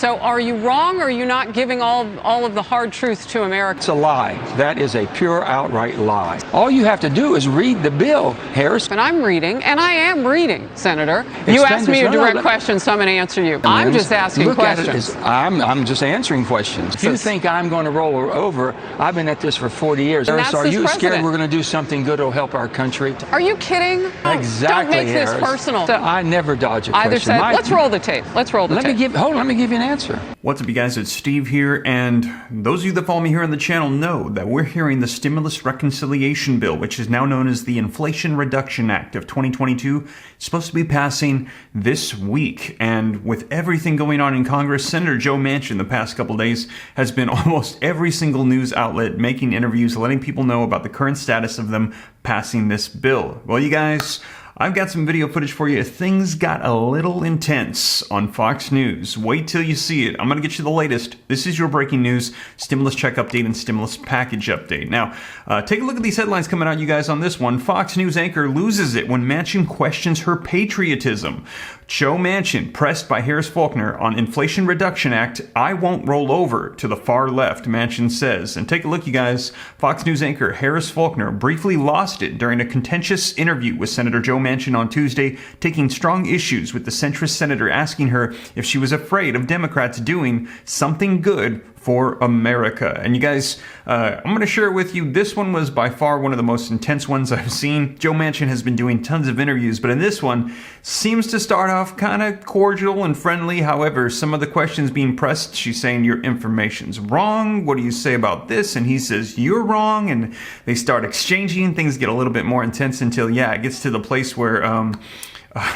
So are you wrong, or are you not giving all of the hard truth to America? It's a lie. That is a pure, outright lie. All you have to do is read the bill, Harris. And I'm reading, and I am reading, Senator. You asked me a direct question, so I'm going to answer you. I'm just asking questions. I'm just answering questions. If you think I'm going to roll over, I've been at this for 40 years. Harris, are you scared we're going to do something good that'll help our country? Are you kidding? Exactly, Don't make Harris. this personal. So I never dodge a question. Either said, let's roll the tape. Let's roll the tape. Let me give you an answer. What's up, you guys? It's Steve here, and those of you that follow me here on the channel know that we're hearing the Stimulus Reconciliation Bill, which is now known as the Inflation Reduction Act of 2022. It's supposed to be passing this week, and with everything going on in Congress, Senator Joe Manchin the past couple days has been almost every single news outlet making interviews, letting people know about the current status of them passing this bill. Well, you guys, I've got some video footage for you. Things got a little intense on Fox News. Wait till you see it. I'm going to get you the latest. This is your breaking news, stimulus check update and stimulus package update. Now, take a look at these headlines coming out, you guys, on this one. Fox News anchor loses it when Manchin questions her patriotism. Joe Manchin, pressed by Harris Faulkner on Inflation Reduction Act, I won't roll over to the far left, Manchin says. And take a look, you guys. Fox News anchor Harris Faulkner briefly lost it during a contentious interview with Senator Joe Manchin on Tuesday, taking strong issues with the centrist senator asking her if she was afraid of Democrats doing something good for America. And you guys, I'm going to share with you, this one was by far one of the most intense ones I've seen. Joe Manchin has been doing tons of interviews, but in this one, seems to start off kind of cordial and friendly. However, some of the questions being pressed, she's saying your information's wrong. What do you say about this? And he says, you're wrong. And they start exchanging. Things get a little bit more intense until, yeah, it gets to the place where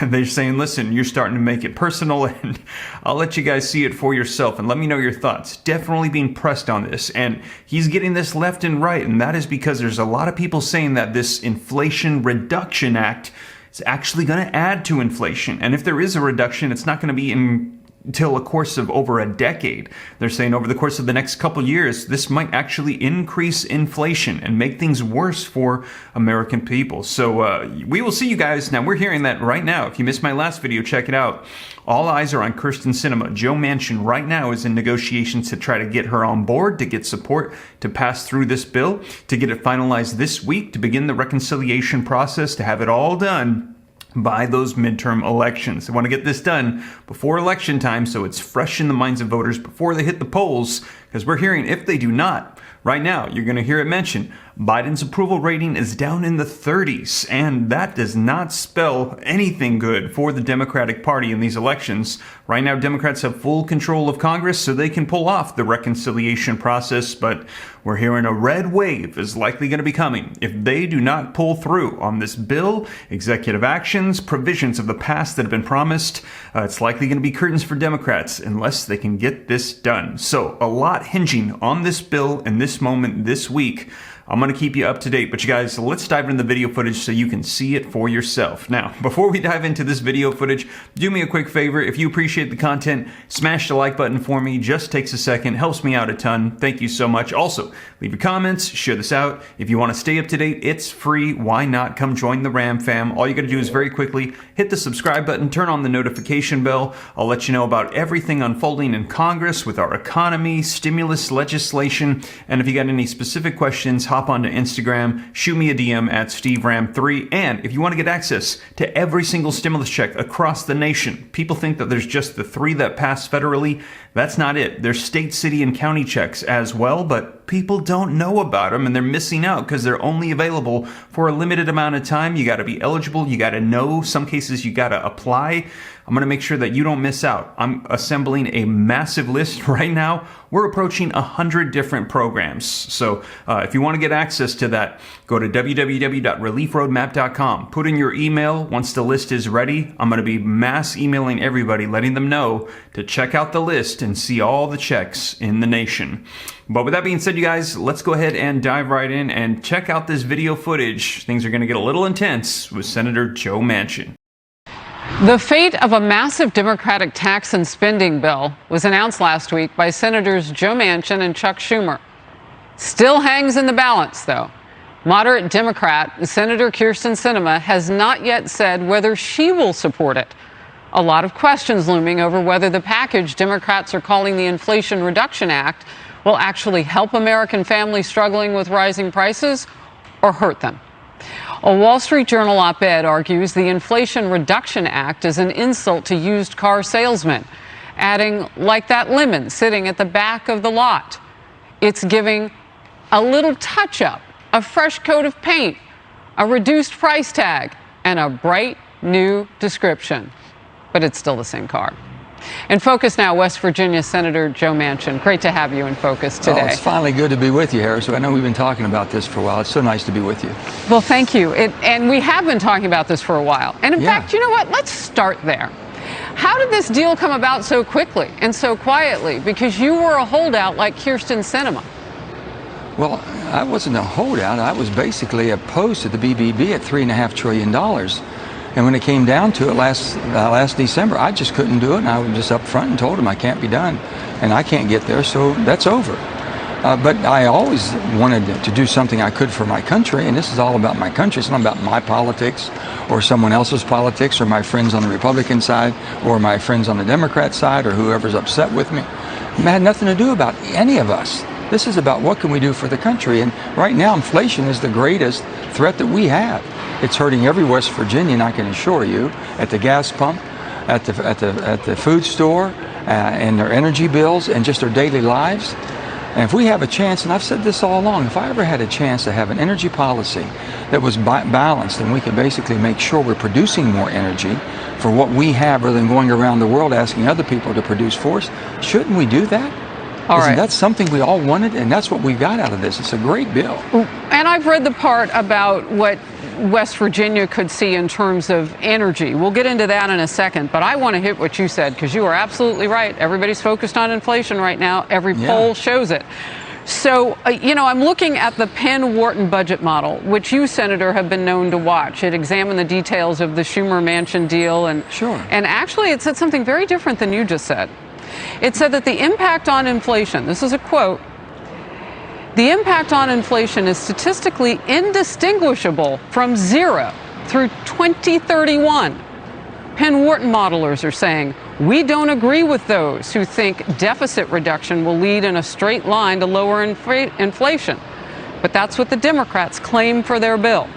they're saying, listen, you're starting to make it personal, and I'll let you guys see it for yourself and let me know your thoughts. Definitely being pressed on this, and he's getting this left and right, and that is because there's a lot of people saying that this Inflation Reduction Act is actually going to add to inflation, and if there is a reduction, it's not going to be until a course of over a decade. They're saying over the course of the next couple years, this might actually increase inflation and make things worse for American people. So we will see, you guys. Now, we're hearing that right now. If you missed my last video, check it out. All eyes are on Kyrsten Sinema. Joe Manchin right now is in negotiations to try to get her on board, to get support to pass through this bill, to get it finalized this week, to begin the reconciliation process, to have it all done by those midterm elections. They want to get this done before election time so it's fresh in the minds of voters before they hit the polls, because we're hearing if they do not, right now, you're going to hear it mentioned, Biden's approval rating is down in the 30s, and that does not spell anything good for the Democratic Party in these elections. Right now, Democrats have full control of Congress, so they can pull off the reconciliation process, but we're hearing a red wave is likely going to be coming if they do not pull through on this bill, executive actions, provisions of the past that have been promised. It's likely going to be curtains for Democrats unless they can get this done. So a lot hinging on this bill in this moment this week. I'm going to keep you up to date, but you guys, let's dive into the video footage so you can see it for yourself. Now, before we dive into this video footage, do me a quick favor. If you appreciate the content, smash the like button for me. Just takes a second, helps me out a ton. Thank you so much. Also, leave your comments, share this out. If you want to stay up to date, it's free. Why not? Come join the Ram fam. All you got to do is very quickly hit the subscribe button, turn on the notification bell. I'll let you know about everything unfolding in Congress with our economy, stimulus legislation, and if you got any specific questions, hop onto Instagram, shoot me a DM at SteveRam3, and if you want to get access to every single stimulus check across the nation, people think that there's just the 3 that pass federally. That's not it. There's state, city, and county checks as well, but people don't know about them, and they're missing out because they're only available for a limited amount of time. You got to be eligible. You got to know. Some cases you got to apply. I'm going to make sure that you don't miss out. I'm assembling a massive list right now. We're approaching 100 different programs. So if you want to get access to that, go to www.reliefroadmap.com. Put in your email. Once the list is ready, I'm going to be mass emailing everybody, letting them know to check out the list and see all the checks in the nation. But with that being said, you guys, let's go ahead and dive right in and check out this video footage. Things are going to get a little intense with Senator Joe Manchin. The fate of a massive Democratic tax and spending bill was announced last week by Senators Joe Manchin and Chuck Schumer. Still hangs in the balance, though. Moderate Democrat Senator Kyrsten Sinema has not yet said whether she will support it. a lot of questions looming over whether the package Democrats are calling the Inflation Reduction Act will actually help American families struggling with rising prices or hurt them. A Wall Street Journal op-ed argues the Inflation Reduction Act is an insult to used car salesmen, adding, like that lemon sitting at the back of the lot. It's giving a little touch-up, a fresh coat of paint, a reduced price tag, and a bright new description. But it's still the same car. In Focus now, West Virginia Senator Joe Manchin. Great to have you in Focus today. Oh, it's finally good to be with you, Harris. I know we've been talking about this for a while. It's so nice to be with you. Well, thank you. And we have been talking about this for a while. And in fact, you know what? Let's start there. How did this deal come about so quickly and so quietly? Because you were a holdout like Kyrsten Sinema. Well, I wasn't a holdout. I was basically opposed to the BBB at $3.5 trillion. And when it came down to it last December, I just couldn't do it. And I was just up front and told him I can't be done. And I can't get there, so that's over. But I always wanted to do something I could for my country. And this is all about my country. It's not about my politics or someone else's politics or my friends on the Republican side or my friends on the Democrat side or whoever's upset with me. It had nothing to do about any of us. This is about what can we do for the country. And right now, inflation is the greatest threat that we have. It's hurting every West Virginian, I can assure you, at the gas pump, at the food store, and their energy bills, and just their daily lives. And if we have a chance, and I've said this all along, if I ever had a chance to have an energy policy that was balanced and we could basically make sure we're producing more energy for what we have rather than going around the world asking other people to produce for us, shouldn't we do that? Isn't that something we all wanted? And that's what we got out of this. It's a great bill. And I've read the part about what West Virginia could see in terms of energy. We'll get into that in a second, but I want to hit what you said because you are absolutely right. Everybody's focused on inflation right now. Every poll shows it. So, I'm looking at the Penn-Wharton budget model, which you, Senator, have been known to watch. It examined the details of the Schumer-Manchin deal. And actually, it said something very different than you just said. It said that the impact on inflation, this is a quote, the impact on inflation is statistically indistinguishable from zero through 2031. Penn-Wharton modelers are saying, we don't agree with those who think deficit reduction will lead in a straight line to lower inflation. But that's what the Democrats claim for their bill.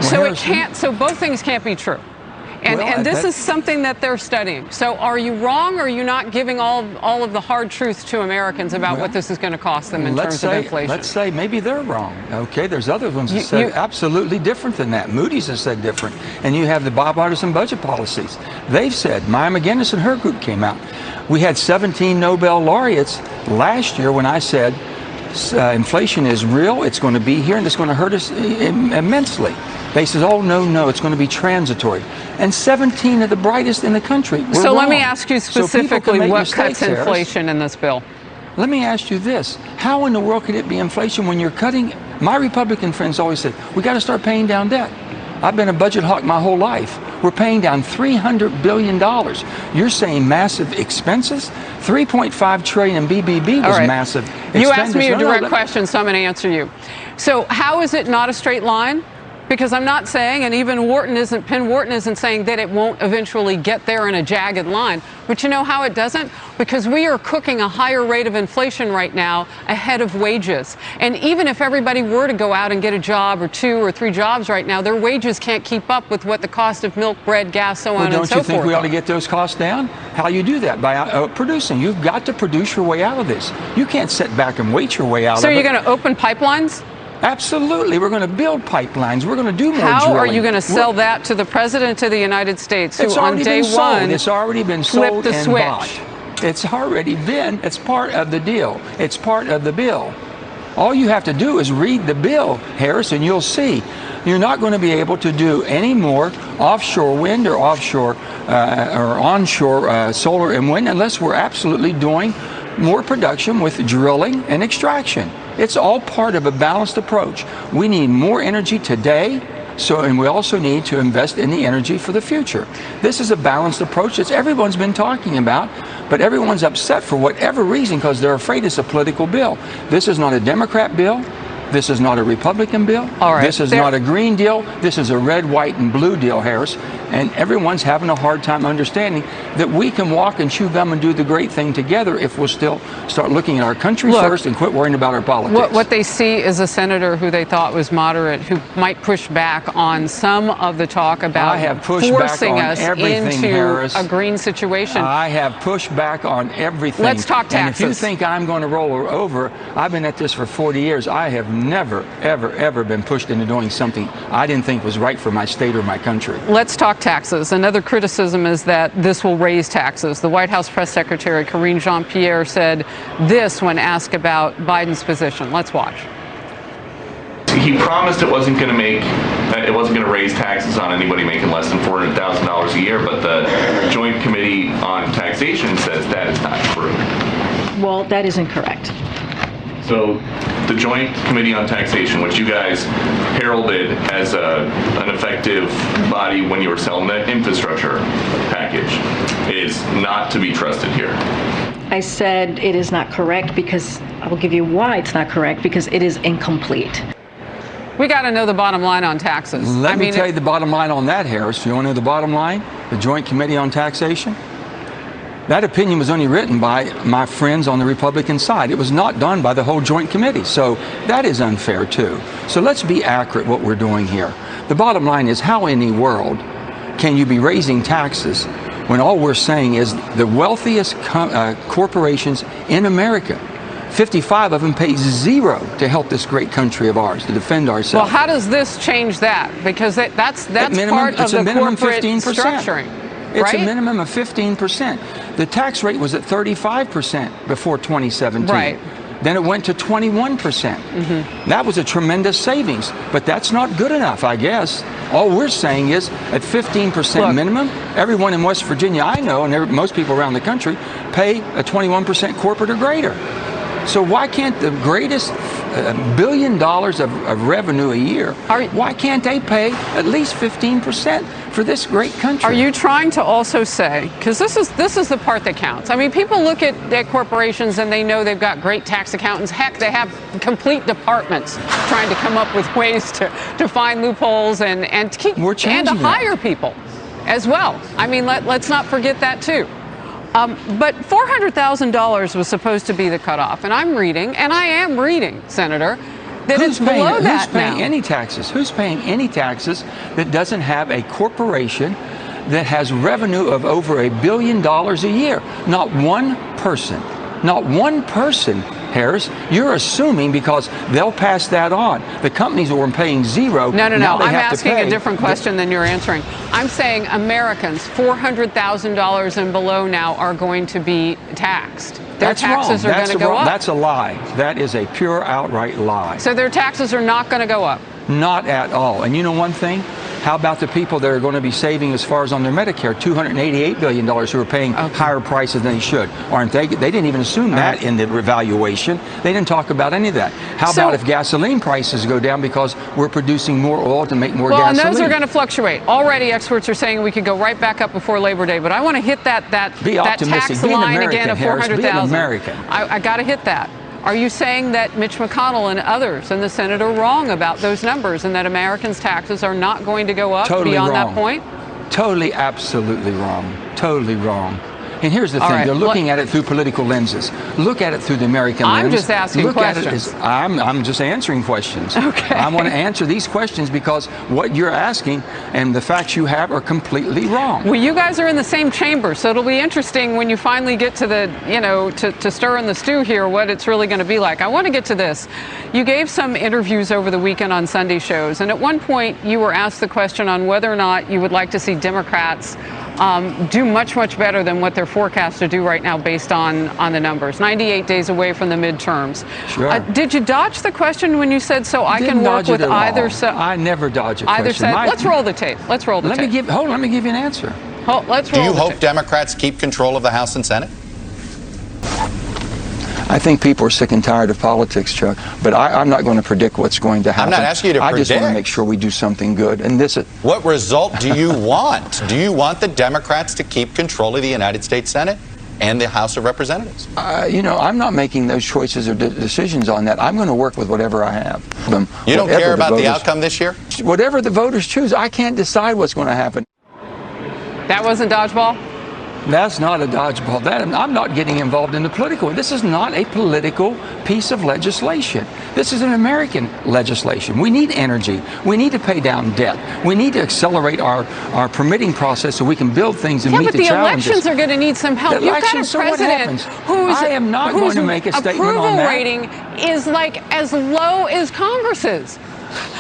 So both things can't be true. And this is something that they're studying. So are you wrong, or are you not giving all of the hard truths to Americans about what this is going to cost them in terms of inflation? Let's say maybe they're wrong. Okay, there's other ones that said absolutely different than that. Moody's has said different. And you have the bipartisan budget policies. They've said, Maya McGinnis and her group came out. We had 17 Nobel laureates last year when I said inflation is real, it's going to be here, and it's going to hurt us immensely. They said, oh, no, it's going to be transitory. And 17 of the brightest in the country were wrong. Let me ask you specifically what cuts inflation in this bill. Let me ask you this. How in the world could it be inflation when you're cutting? My Republican friends always said, we got to start paying down debt. I've been a budget hawk my whole life. We're paying down $300 billion. You're saying massive expenses? $3.5 trillion in BBB was massive expenses. You asked me a direct question, so I'm going to answer you. So how is it not a straight line? Because I'm not saying, and even Penn-Wharton isn't saying that it won't eventually get there in a jagged line. But you know how it doesn't? Because we are cooking a higher rate of inflation right now ahead of wages. And even if everybody were to go out and get a job or 2 or 3 jobs right now, their wages can't keep up with what the cost of milk, bread, gas, so on and so forth. Don't you think we ought to get those costs down? How you do that? By producing. You've got to produce your way out of this. You can't sit back and wait your way out of it. So you're going to open pipelines? Absolutely. We're going to build pipelines. We're going to do more drilling. How are you going to sell that to the President of the United States, who on day one it's already been sold and bought? It's already been. It's part of the deal. It's part of the bill. All you have to do is read the bill, Harris, and you'll see. You're not going to be able to do any more offshore wind or offshore or onshore solar and wind unless we're absolutely doing more production with drilling and extraction. It's all part of a balanced approach. We need more energy today, and we also need to invest in the energy for the future. This is a balanced approach that everyone's been talking about, but everyone's upset for whatever reason because they're afraid it's a political bill. This is not a Democrat bill. This is not a Republican bill. All right. This is not a green deal. This is a red, white, and blue deal, Harris. And everyone's having a hard time understanding that we can walk and chew gum and do the great thing together if we'll still start looking at our country first and quit worrying about our politics. What they see is a senator who they thought was moderate, who might push back on some of the talk about forcing us into Harris. A green situation. I have pushed back on everything. Let's talk taxes. And if you think I'm going to roll over, I've been at this for 40 years. I have never, ever, ever been pushed into doing something I didn't think was right for my state or my country. Let's talk taxes. Another criticism is that this will raise taxes. The White House press secretary, Karine Jean-Pierre, said this when asked about Biden's position. Let's watch. He promised it wasn't going to raise taxes on anybody making less than $400,000 a year, but the Joint Committee on Taxation says that is not true. Well, that is incorrect. So the Joint Committee on Taxation, which you guys heralded as an effective body when you were selling the infrastructure package, is not to be trusted here. I said it is not correct because I will give you why it's not correct, because it is incomplete. We got to know the bottom line on taxes. Let me tell you the bottom line on that, Harris. You want to know the bottom line? The Joint Committee on Taxation? That opinion was only written by my friends on the Republican side. It was not done by the whole Joint Committee. So that is unfair, too. So let's be accurate what we're doing here. The bottom line is, how in the world can you be raising taxes when all we're saying is the wealthiest corporations in America, 55 of them pay zero to help this great country of ours, to defend ourselves. Well, how does this change that? Because that's part of the corporate 15%. Structuring. It's right? a minimum of 15%. The tax rate was at 35% before 2017. Right. Then it went to 21%. That was a tremendous savings, but that's not good enough, I guess. All we're saying is at 15% minimum, everyone in West Virginia I know, and most people around the country, pay a 21% corporate or greater. So why can't the greatest $1 billion of revenue a year, why can't they pay at least 15% for this great country? Are you trying to also say, because this is the part that counts. I mean, people look at corporations and they know they've got great tax accountants. Heck, they have complete departments trying to come up with ways to find loopholes and to keep and to hire people as well. I mean, let's not forget that too. But $400,000 was supposed to be the cutoff, and I'm reading, and I am reading, Senator, that it's below that now. Who's paying any taxes? Who's paying any taxes that doesn't have a corporation that has revenue of over $1 billion a year? Not one person. Not one person, Harris. You're assuming because they'll pass that on. The companies were paying zero. No. I'm asking a different question than you're answering. I'm saying Americans, $400,000 and below now are going to be taxed. Their taxes are going to go up. That's a lie. That is a pure outright lie. So their taxes are not going to go up? Not at all. And you know one thing? How about the people that are going to be saving as far as on their Medicare, $288 billion who are paying higher prices than they should? Aren't they? They didn't even assume that in the evaluation. They didn't talk about any of that. How about if gasoline prices go down because we're producing more oil to make more gasoline? Well, and those are going to fluctuate. Already experts are saying we could go right back up before Labor Day, but I want to hit that tax line again of $400,000. Be an American. I got to hit that. Are you saying that Mitch McConnell and others in the Senate are wrong about those numbers and that Americans' taxes are not going to go up beyond that point? Totally, absolutely wrong. Totally wrong. And here's the thing, they're looking at it through political lenses. Look at it through the American lens. I'm just asking questions. I'm just answering questions. Okay. I want to answer these questions because what you're asking and the facts you have are completely wrong. Well, you guys are in the same chamber, so it'll be interesting when you finally get to the, to stir in the stew here, what it's really going to be like. I want to get to this. You gave some interviews over the weekend on Sunday shows, and at one point you were asked the question on whether or not you would like to see Democrats do much better than what they're forecast to do right now based on the numbers. 98 days away from the midterms. Sure. Did you dodge the question when you said so I can work with either side? I never dodge a question. Either side. Let's roll the tape. Let's roll the tape. Let me give you an answer. Let's roll Do you hope Democrats keep control of the House and Senate? I think people are sick and tired of politics, Chuck, but I'm not going to predict what's going to happen. I'm not asking you to predict. I just want to make sure we do something good. And what result do you want? Do you want the Democrats to keep control of the United States Senate? and the House of Representatives? You know, I'm not making those choices or decisions on that. I'm going to work with whatever I have. You don't care about the outcome this year? Whatever the voters choose, I can't decide what's going to happen. That wasn't dodgeball? That's not a dodgeball. I'm not getting involved in the political. This is not a political piece of legislation. This is an American legislation. We need energy. We need to pay down debt. We need to accelerate our permitting process so we can build things and meet the challenges. Yeah, but the elections are going to need some help. You've got a president whose I am not going to make a statement on that. approval rating is like as low as Congress's.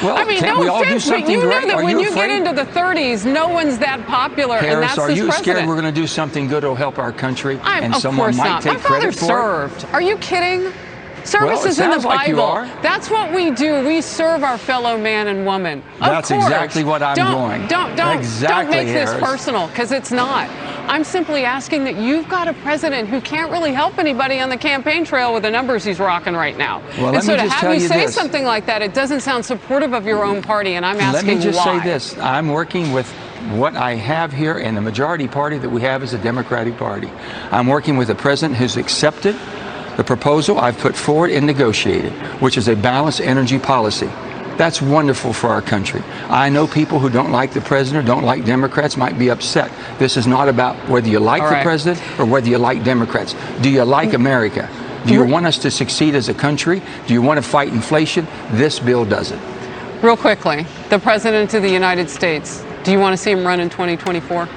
Well, I mean, can't no we all do offense, but something you know great? that Are when you afraid? get into the 30s, no one's that popular, Harris, and that's are this you president. scared we're going to do something good that'll help our country and Of someone course might not. take My father credit for it? served. Are you kidding? Service Well, it is in the sounds like you Bible. are. That's what we do. We serve our fellow man and woman. That's of course. exactly what I'm doing. Don't make this personal, because it's not. I'm simply asking that you've got a president who can't really help anybody on the campaign trail with the numbers he's rocking right now. Well, and so to have you say this. something like that, it doesn't sound supportive of your own party, and I'm asking why. Let me just say this. I'm working with what I have here, and the majority party that we have is the Democratic Party. I'm working with a president who's accepted the proposal I've put forward and negotiated, which is a balanced energy policy. That's wonderful for our country. I know people who don't like the president, don't like Democrats, might be upset. This is not about whether you like the president or whether you like Democrats. Do you like America? Do you want us to succeed as a country? Do you want to fight inflation? This bill does it. Real quickly, the president of the United States, do you want to see him run in 2024?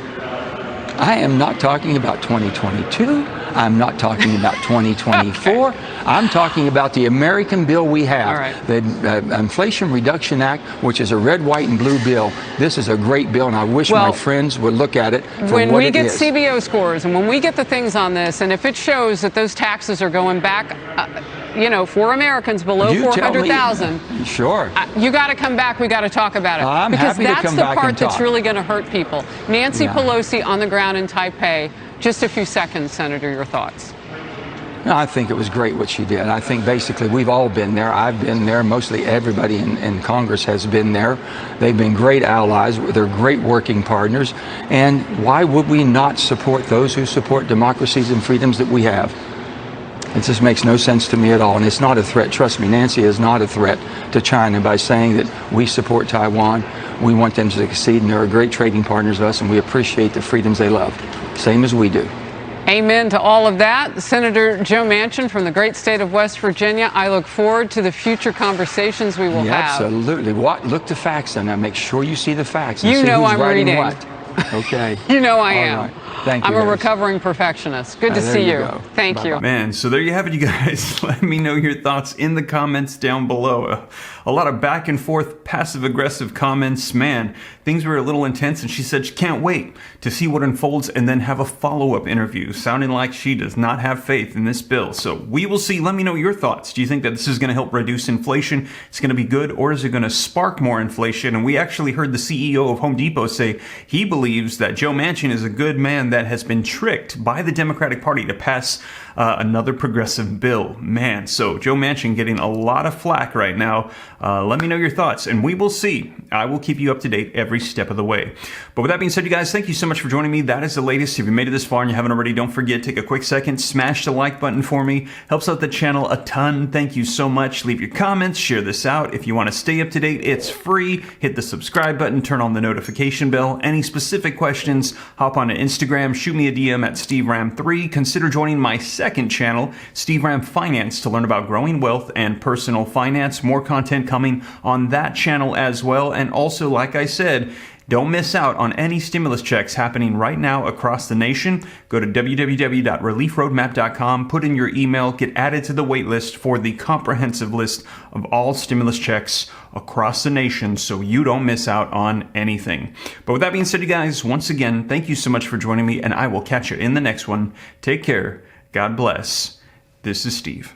I am not talking about 2022. I'm not talking about 2024. Okay. I'm talking about the American bill we have, the Inflation Reduction Act, which is a red, white, and blue bill. This is a great bill, and I wish my friends would look at it for when what we it get is. CBO scores and when we get the things on this, and if it shows that those taxes are going back, you know, for Americans below 400,000, sure, you got to come back. We got to talk about it I'm because happy to that's come the back part and that's talk. really going to hurt people. Nancy Pelosi on the ground in Taipei. Just a few seconds, Senator, your thoughts. No, I think it was great what she did. I think basically we've all been there. I've been there. Mostly everybody in Congress has been there. They've been great allies. They're great working partners. And why would we not support those who support democracies and freedoms that we have? It just makes no sense to me at all. And it's not a threat. Trust me, Nancy is not a threat to China by saying that we support Taiwan. We want them to succeed, and they're great trading partners of us, and we appreciate the freedoms they love, same as we do. Amen to all of that. Senator Joe Manchin from the great state of West Virginia. I look forward to the future conversations we will have. Absolutely. Look the facts on that. Make sure you see the facts. And you see know who's I'm writing reading. what. Okay. You know I am. All right. Thank you. I'm a Harris. recovering perfectionist. Good to There see you you. go. Thank Bye-bye. you. Man, so there you have it, you guys. Let me know your thoughts in the comments down below. A lot of back and forth, passive-aggressive comments. Man, things were a little intense, and she said she can't wait to see what unfolds and then have a follow-up interview, sounding like she does not have faith in this bill. So we will see. Let me know your thoughts. Do you think that this is going to help reduce inflation? It's going to be good, or is it going to spark more inflation? And we actually heard the CEO of Home Depot say he believes that Joe Manchin is a good man that has been tricked by the Democratic Party to pass another progressive bill. Man, so Joe Manchin getting a lot of flack right now. Let me know your thoughts, and we will see. I will keep you up to date every step of the way. But with that being said, you guys, thank you so much for joining me. That is the latest. If you made it this far and you haven't already, don't forget, take a quick second, smash the like button for me. Helps out the channel a ton. Thank you so much. Leave your comments, share this out. If you want to stay up to date, it's free. Hit the subscribe button, turn on the notification bell. Any specific questions, hop on to Instagram, shoot me a DM at SteveRam3. Consider joining my second channel, Steve Ram Finance, to learn about growing wealth and personal finance. More content coming on that channel as well. And also, like I said, don't miss out on any stimulus checks happening right now across the nation. Go to www.reliefroadmap.com, put in your email, get added to the wait list for the comprehensive list of all stimulus checks across the nation so you don't miss out on anything. But with that being said, you guys, once again, thank you so much for joining me, and I will catch you in the next one. Take care. God bless. This is Steve.